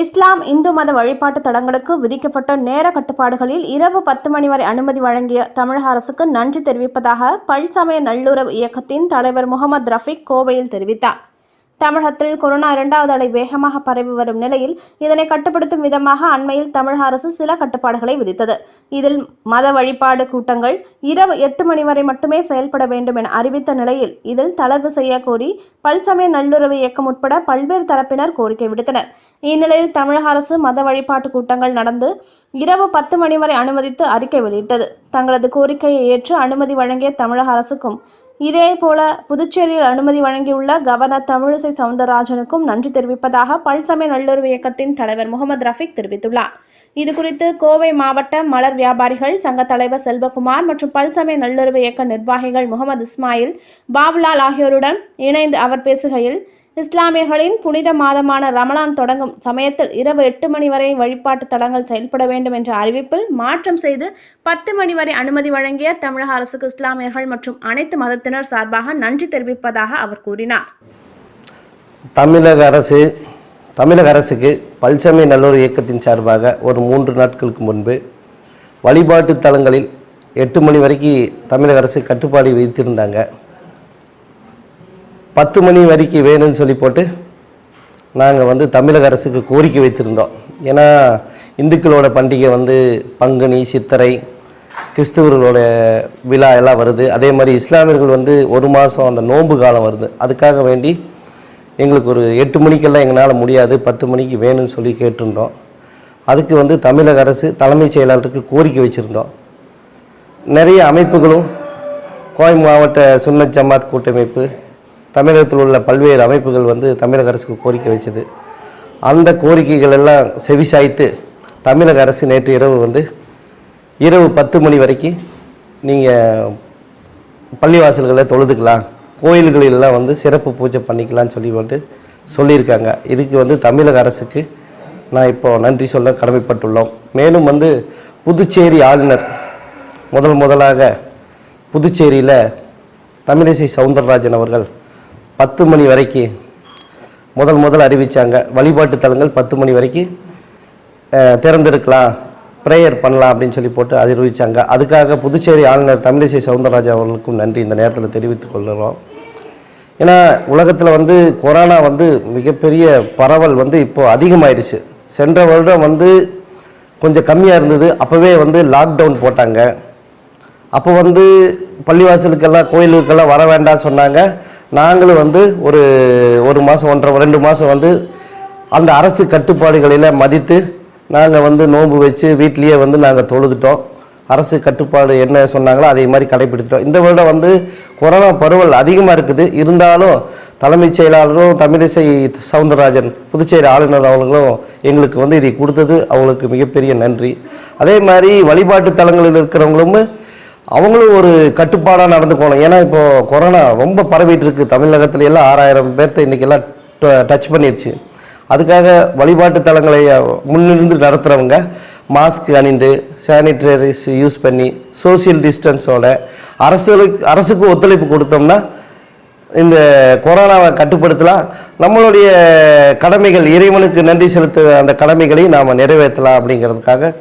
இஸ்லாம் இந்து மத வழிபாட்டு தலங்களுக்கு விதிக்கப்பட்ட நேர கட்டுப்பாடுகளில் இரவு 10 மணி வரை அனுமதி வழங்கிய தமிழக அரசுக்கு நன்றி தெரிவிப்பதாக பல்சமய நல்லுறவு இயக்கத்தின் தலைவர் முகமது ரஃபீக் கோவையில் தெரிவித்தார். தமிழகத்தில் கொரோனா 2வது அலை வேகமாக பரவி வரும் நிலையில் இதனை கட்டுப்படுத்தும் விதமாக அண்மையில் தமிழக அரசு சில கட்டுப்பாடுகளை விதித்தது. இதில் மத வழிபாடு கூட்டங்கள் இரவு 8 மணி வரை மட்டுமே செயல்பட வேண்டும் என அறிவித்த நிலையில் இதில் தளர்வு செய்ய கோரி பல்சமய நல்லுறவு இயக்கம் உட்பட பல்வேறு தரப்பினர் கோரிக்கை விடுத்தனர். இந்நிலையில் தமிழக அரசு மத வழிபாட்டு கூட்டங்கள் நடந்து இரவு 10 மணி வரை அனுமதித்து அறிக்கை வெளியிட்டது. தங்களது கோரிக்கையை ஏற்று அனுமதி வழங்கிய தமிழக அரசுக்கும் இதேபோல புதுச்சேரியில் அனுமதி வழங்கியுள்ள கவர்னர் தமிழிசை சவுந்தரராஜனுக்கும் நன்றி தெரிவிப்பதாக பல்சமய நல்லுறவு இயக்கத்தின் தலைவர் முகமது ரஃபீக் தெரிவித்துள்ளார். இதுகுறித்து கோவை மாவட்ட மலர் வியாபாரிகள் சங்க தலைவர் செல்வகுமார் மற்றும் பல்சமய நல்லுறவு இயக்க நிர்வாகிகள் முகமது இஸ்மாயில், பாபுலால் ஆகியோருடன் இணைந்து அவர் பேசுகையில், இஸ்லாமியர்களின் புனித மாதமான ரமலான் தொடங்கும் சமயத்தில் இரவு 8 மணி வரை வழிபாட்டு தலங்கள் செயல்பட வேண்டும் என்ற அறிவிப்பில் மாற்றம் செய்து 10 மணி வரை அனுமதி வழங்கிய தமிழக அரசுக்கு இஸ்லாமியர்கள் மற்றும் அனைத்து மதத்தினர் சார்பாக நன்றி தெரிவிப்பதாக அவர் கூறினார். தமிழக அரசுக்கு பல்சமய நல்லுறவு இயக்கத்தின் சார்பாக ஒரு 3 நாட்களுக்கு முன்பு வழிபாட்டு தலங்களில் 8 மணி வரைக்கும் தமிழக அரசு கட்டுப்பாடு விதித்திருந்தாங்க. 10 மணி வரைக்கும் வேணும்னு சொல்லி போட்டு நாங்கள் தமிழக அரசுக்கு கோரிக்கை வைத்திருந்தோம். ஏன்னா இந்துக்களோட பண்டிகை பங்குனி, சித்திரை, கிறிஸ்தவர்களோட விழா எல்லாம் வருது. அதே மாதிரி இஸ்லாமியர்கள் 1 மாதம் அந்த நோன்பு காலம் வருது. அதுக்காக வேண்டி எங்களுக்கு ஒரு 8 மணிக்கெல்லாம் எங்களால் முடியாது, 10 மணிக்கு வேணும்னு சொல்லி கேட்டிருந்தோம். அதுக்கு தமிழக அரசு தலைமைச் செயலாளருக்கு கோரிக்கை வச்சுருந்தோம். நிறைய அமைப்புகளும் கோவை மாவட்ட சுன்னத் ஜமாத் கூட்டமைப்பு, தமிழகத்தில் உள்ள பல்வேறு அமைப்புகள் தமிழக அரசுக்கு கோரிக்கை வச்சது. அந்த கோரிக்கைகள் எல்லாம் செவிசாய்த்து தமிழக அரசு நேற்று இரவு 10 மணி வரைக்கும் நீங்கள் பள்ளிவாசல்களை தொழுதுக்கலாம், கோயில்களெல்லாம் சிறப்பு பூஜை பண்ணிக்கலாம்னு சொல்லியிருக்காங்க. இதுக்கு தமிழக அரசுக்கு நான் இப்போ நன்றி சொல்ல கடமைப்பட்டுள்ளோம். மேலும் புதுச்சேரி ஆளுநர் முதலாக புதுச்சேரியில் தமிழிசை சவுந்தரராஜன் அவர்கள் 10 மணி வரைக்கும் முதல் அறிவித்தாங்க. வழிபாட்டு தலங்கள் 10 மணி வரைக்கும் திறந்திருக்கலாம், ப்ரேயர் பண்ணலாம் அப்படின்னு சொல்லி போட்டு அறிவித்தாங்க. அதுக்காக புதுச்சேரி ஆளுநர் தமிழிசை சவுந்தரராஜன் அவர்களுக்கும் நன்றி இந்த நேரத்தில் தெரிவித்துக் கொள்கிறோம். ஏன்னா உலகத்தில் கொரோனா மிகப்பெரிய பரவல் இப்போது அதிகமாகிடுச்சு. சென்ற வருடம் கொஞ்சம் கம்மியாக இருந்தது. அப்போவே லாக்டவுன் போட்டாங்க. அப்போ பள்ளிவாசலுக்கெல்லாம் கோயிலுக்கெல்லாம் வர வேண்டாம்னு சொன்னாங்க. நாங்களும் ஒரு மாதம் 1.5-2 மாதம் அந்த அரசு கட்டுப்பாடுகளில் மதித்து நாங்கள் நோன்பு வச்சு வீட்லேயே நாங்கள் தொழுதுட்டோம். அரசு கட்டுப்பாடு என்ன சொன்னாங்களோ அதே மாதிரி கடைபிடித்துட்டோம். இந்த வருடம் கொரோனா பரவல் அதிகமாக இருக்குது. இருந்தாலும் தலைமைச் செயலாளரும் தமிழிசை சவுந்தரராஜன் புதுச்சேரி ஆளுநர் அவர்களும் எங்களுக்கு இதை கொடுத்தது அவங்களுக்கு மிகப்பெரிய நன்றி. அதே மாதிரி வழிபாட்டு தலங்களில் இருக்கிறவங்களும் அவங்களும் ஒரு கட்டுப்பாடாக நடந்துக்கணும். ஏன்னா இப்போது கொரோனா ரொம்ப பரவிட்டு இருக்குது. தமிழகத்துல எல்லாம் 6000 பேர்த்த இன்றைக்கெல்லாம் டச் பண்ணிடுச்சு. அதுக்காக வழிபாட்டு தலங்களை முன்னிருந்து நடத்துகிறவங்க மாஸ்க் அணிந்து, சானிடரிஸ் யூஸ் பண்ணி, சோசியல் டிஸ்டன்ஸோட அரசுக்கு ஒத்துழைப்பு கொடுத்தோம்னா இந்த கொரோனாவை கட்டுப்படுத்தலாம். நம்மளுடைய கடமைகள், இறைவனுக்கு நன்றி செலுத்த அந்த கடமைகளை நாம் நிறைவேற்றலாம் அப்படிங்கிறதுக்காக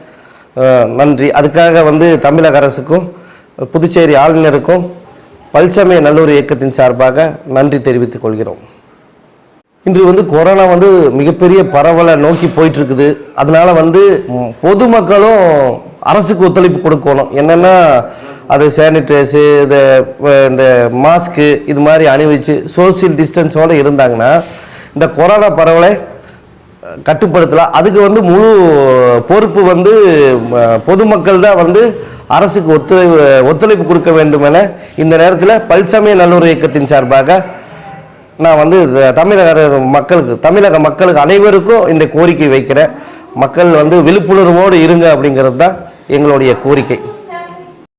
நன்றி. அதுக்காக தமிழக அரசுக்கும் புதுச்சேரி ஆளுநருக்கும் பல்சமய நல்லுறவு இயக்கத்தின் சார்பாக நன்றி தெரிவித்துக் கொள்கிறோம். இன்று கொரோனா மிகப்பெரிய பரவலை நோக்கி போயிட்டுருக்குது. அதனால் பொதுமக்களும் அரசுக்கு ஒத்துழைப்பு கொடுக்கணும். என்னென்னா அது சானிடைசரு, இந்த மாஸ்க்கு இது மாதிரி அணிவிச்சு சோசியல் டிஸ்டன்ஸோடு இருந்தாங்கன்னா இந்த கொரோனா பரவலை கட்டுப்படுத்தலாம். அதுக்கு முழு பொறுப்பு பொதுமக்கள் தான் அரசுக்கு ஒத்துழைப்பு கொடுக்க வேண்டும் என இந்த நேரத்தில் பல்சமய நல்லுறவு இயக்கத்தின் சார்பாக நான் தமிழக மக்களுக்கு அனைவருக்கும் இந்த கோரிக்கை வைக்கிறேன். மக்கள் விழிப்புணர்வோடு இருங்க அப்படிங்கிறது தான் எங்களுடைய கோரிக்கை.